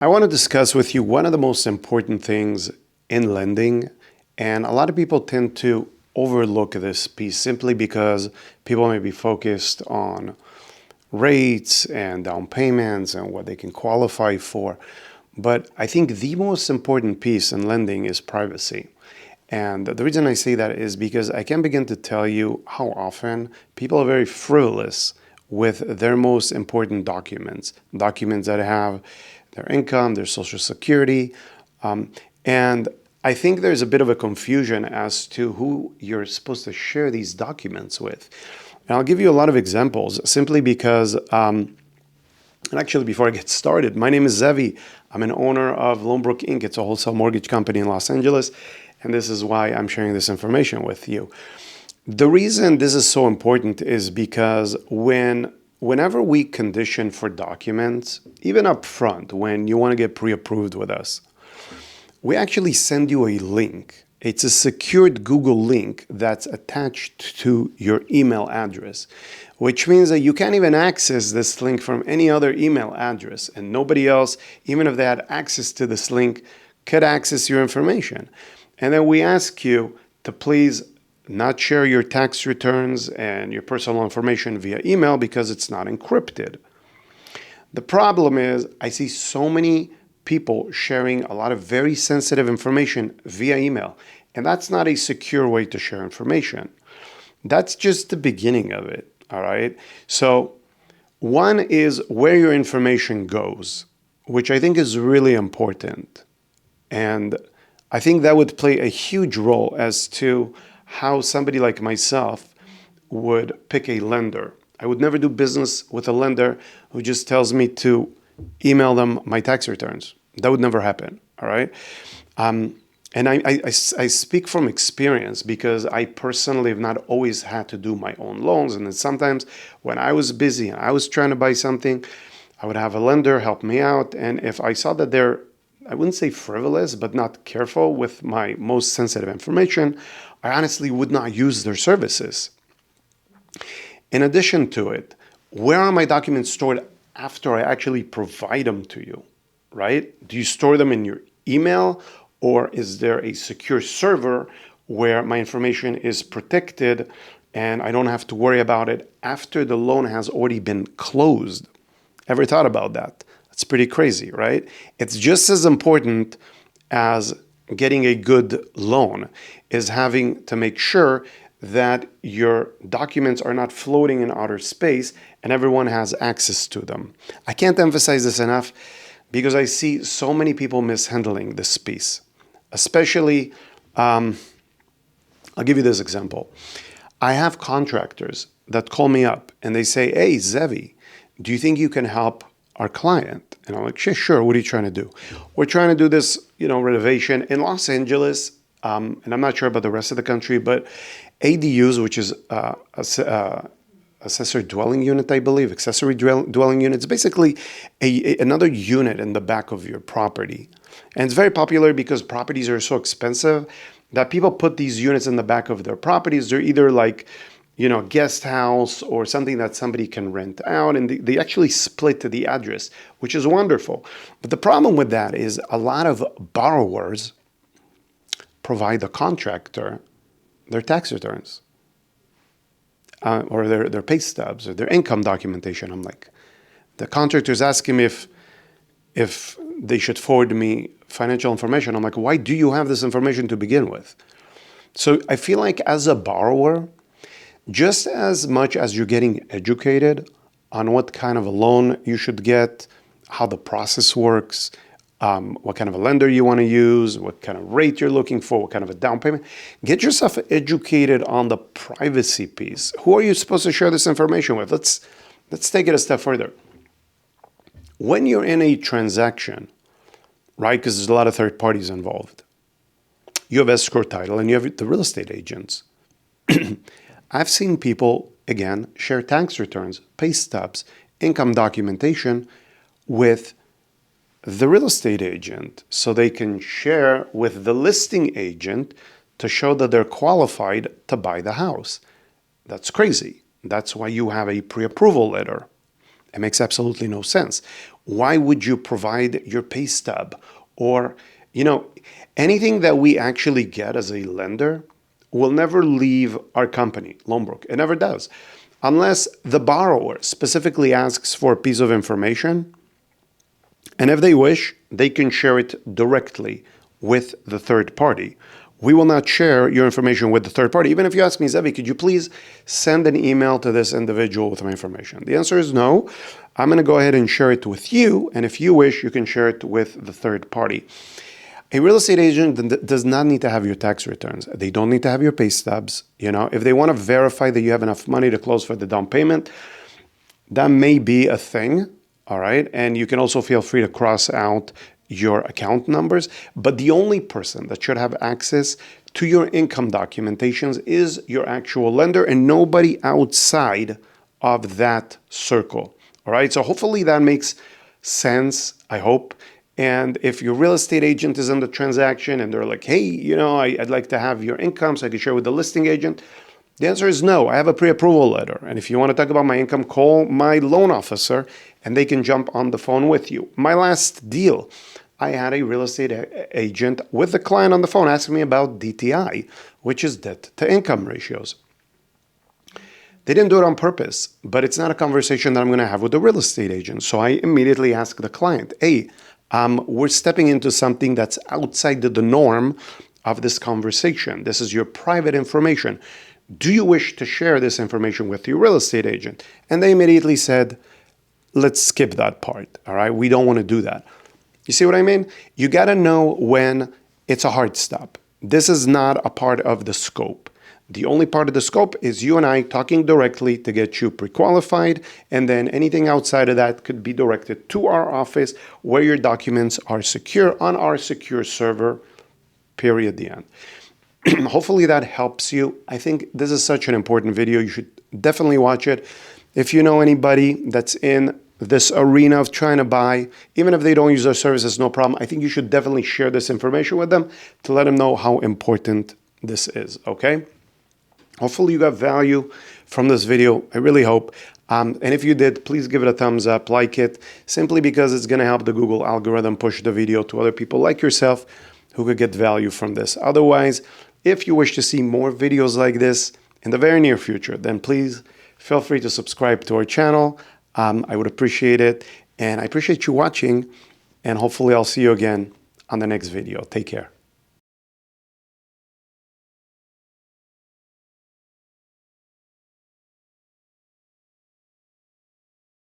I want to discuss with you one of the most important things in lending, and a lot of people tend to overlook this piece simply because people may be focused on rates and down payments and what they can qualify for. But I think the most important piece in lending is privacy. And the reason I say that is because I can begin to tell you how often people are very frivolous with their most important documents that have their income, their social security. And I think there's a bit of a confusion as to who you're supposed to share these documents with. And I'll give you a lot of examples simply because, and actually before I get started, my name is Zevi. I'm an owner of Loanbrook Inc. It's a wholesale mortgage company in Los Angeles. And this is why I'm sharing this information with you. The reason this is so important is because whenever we condition for documents, even up front, when you want to get pre-approved with us, we actually send you a link. It's a secured Google link that's attached to your email address, which means that you can't even access this link from any other email address, and nobody else, even if they had access to this link, could access your information. And then we ask you to please not share your tax returns and your personal information via email because it's not encrypted. The problem is I see so many people sharing a lot of very sensitive information via email, and that's not a secure way to share information. That's just the beginning of it, all right? So one is where your information goes, which I think is really important. And I think that would play a huge role as to how somebody like myself would pick a lender. I would never do business with a lender who just tells me to email them my tax returns. That would never happen, all right? And I speak from experience because I personally have not always had to do my own loans. And then sometimes when I was busy and I was trying to buy something, I would have a lender help me out. And if I saw that I wouldn't say frivolous, but not careful with my most sensitive information, I honestly would not use their services. In addition to it, where are my documents stored after I actually provide them to you, right? Do you store them in your email, or is there a secure server where my information is protected and I don't have to worry about it after the loan has already been closed? Ever thought about that? It's pretty crazy, right? It's just as important as getting a good loan is having to make sure that your documents are not floating in outer space and everyone has access to them. I can't emphasize this enough because I see so many people mishandling this piece. Especially, I'll give you this example. I have contractors that call me up and they say, "Hey, Zevi, do you think you can help our client?" And I'm like, sure, what are you trying to do? We're trying to do this, renovation in Los Angeles, and I'm not sure about the rest of the country, but ADUs, which is accessory dwelling unit, I believe, accessory dwelling unit, it's basically another unit in the back of your property. And it's very popular because properties are so expensive that people put these units in the back of their properties. They're either like, guest house or something that somebody can rent out, and they actually split to the address, which is wonderful. But the problem with that is a lot of borrowers provide the contractor their tax returns or their pay stubs or their income documentation. I'm like, the contractors ask him if they should forward me financial information. I'm like, why do you have this information to begin with? So I feel like as a borrower, just as much as you're getting educated on what kind of a loan you should get, how the process works, what kind of a lender you want to use, what kind of rate you're looking for, what kind of a down payment, get yourself educated on the privacy piece. Who are you supposed to share this information with? Let's take it a step further. When you're in a transaction, right, because there's a lot of third parties involved, you have escrow title and you have the real estate agents. I've seen people, again, share tax returns, pay stubs, income documentation with the real estate agent so they can share with the listing agent to show that they're qualified to buy the house. That's crazy. That's why you have a pre-approval letter. It makes absolutely no sense. Why would you provide your pay stub? Or, anything that we actually get as a lender will never leave our company, Loanbrook. It never does. Unless the borrower specifically asks for a piece of information, and if they wish, they can share it directly with the third party. We will not share your information with the third party. Even if you ask me, Zevi, could you please send an email to this individual with my information? The answer is no. I'm going to go ahead and share it with you. And if you wish, you can share it with the third party. A real estate agent does not need to have your tax returns. They don't need to have your pay stubs. If they want to verify that you have enough money to close for the down payment, that may be a thing. All right. And you can also feel free to cross out your account numbers. But the only person that should have access to your income documentations is your actual lender and nobody outside of that circle. All right. So hopefully that makes sense, I hope. And if your real estate agent is in the transaction and they're like, hey, I'd like to have your income so I can share with the listing agent, the answer is no. I have a pre-approval letter. And if you want to talk about my income, call my loan officer and they can jump on the phone with you. My last deal, I had a real estate agent with the client on the phone asking me about DTI, which is debt to income ratios. They didn't do it on purpose, but it's not a conversation that I'm going to have with the real estate agent. So I immediately ask the client, hey, we're stepping into something that's outside the norm of this conversation. This is your private information. Do you wish to share this information with your real estate agent? And they immediately said, let's skip that part. All right. We don't want to do that. You see what I mean? You got to know when it's a hard stop. This is not a part of the scope. The only part of the scope is you and I talking directly to get you pre-qualified. And then anything outside of that could be directed to our office where your documents are secure on our secure server, period, the end. Hopefully that helps you. I think this is such an important video. You should definitely watch it. If you know anybody that's in this arena of trying to buy, even if they don't use our services, no problem. I think you should definitely share this information with them to let them know how important this is, okay? Hopefully you got value from this video. I really hope. And if you did, please give it a thumbs up, like it, simply because it's going to help the Google algorithm push the video to other people like yourself who could get value from this. Otherwise, if you wish to see more videos like this in the very near future, then please feel free to subscribe to our channel. I would appreciate it. And I appreciate you watching. And hopefully I'll see you again on the next video. Take care.